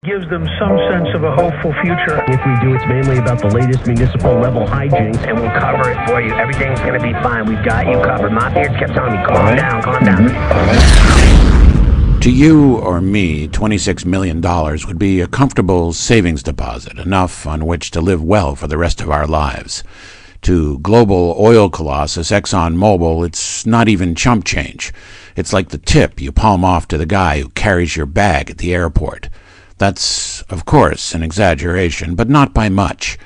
gives them some sense of a hopeful future. If we do, it's mainly about the latest municipal level hijinks. And we'll cover it for you. Everything's going to be fine. We've got you covered. My beard kept telling me, calm down, calm down. To you or me, $26 million would be a comfortable savings deposit, enough on which to live well for the rest of our lives. To global oil colossus ExxonMobil, it's not even chump change. It's like the tip you palm off to the guy who carries your bag at the airport. That's, of course, an exaggeration, but not by much.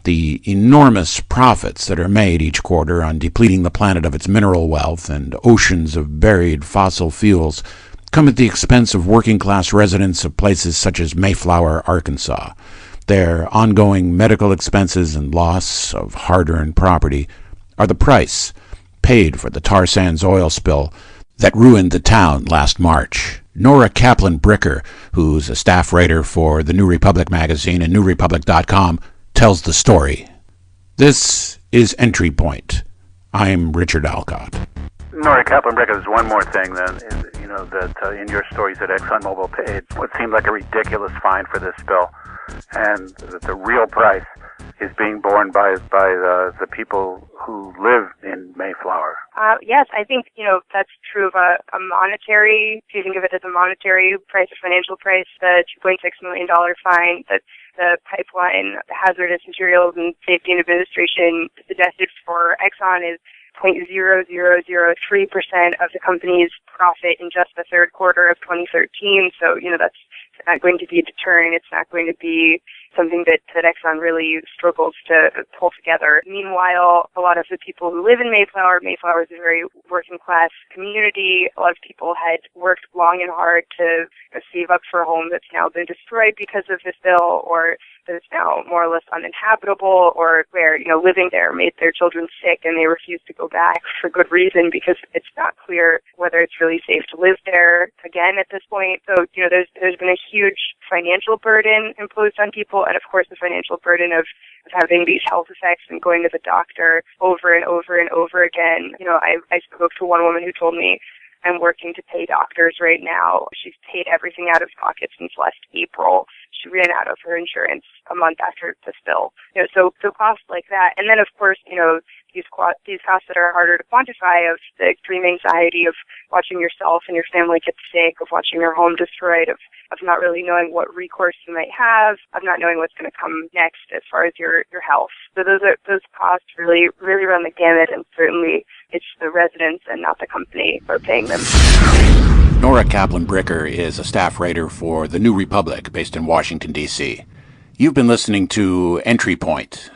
The enormous profits that are made each quarter on depleting the planet of its mineral wealth and oceans of buried fossil fuels come at the expense of working-class residents of places such as Mayflower, Arkansas. Their ongoing medical expenses and loss of hard-earned property are the price paid for the tar sands oil spill that ruined the town last March. Nora Caplan-Bricker, who's a staff writer for the New Republic magazine and newrepublic.com, tells the story. This is EntryPoint. I'm Richard Alcott. Nora Caplan-Bricker, there's one more thing then, that in your stories that ExxonMobil paid what seemed like a ridiculous fine for this spill, and that the real price is being borne by the people who live in Mayflower. Yes, I think, that's true of a monetary, if you think of it as a monetary price, a financial price, the $2.6 million fine that the pipeline, the Hazardous Materials and Safety and Administration suggested for Exxon is 0.0003% of the company's profit in just the third quarter of 2013. So, that's not going to be a deterrent. It's not going to be something that Exxon really struggles to pull together. Meanwhile, a lot of the people who live in Mayflower is a very working class community. A lot of people had worked long and hard to save up for a home that's now been destroyed because of this bill, or that is now more or less uninhabitable, or where, living there made their children sick and they refuse to go back for good reason because it's not clear whether it's really safe to live there again at this point. So, there's been a huge financial burden imposed on people, and of course the financial burden of having these health effects and going to the doctor over and over and over again. I spoke to one woman who told me, I'm working to pay doctors right now. She's paid everything out of pocket since last April. She ran out of her insurance a month after the spill. So costs like that. And then, of course, these costs that are harder to quantify, of the extreme anxiety of watching yourself and your family get sick, of watching your home destroyed, of not really knowing what recourse you might have, of not knowing what's going to come next as far as your health. So those costs really run the gamut, and certainly it's the residents and not the company who are paying them. Nora Caplan-Bricker is a staff writer for the New Republic based in Washington, D.C. You've been listening to EntryPoint,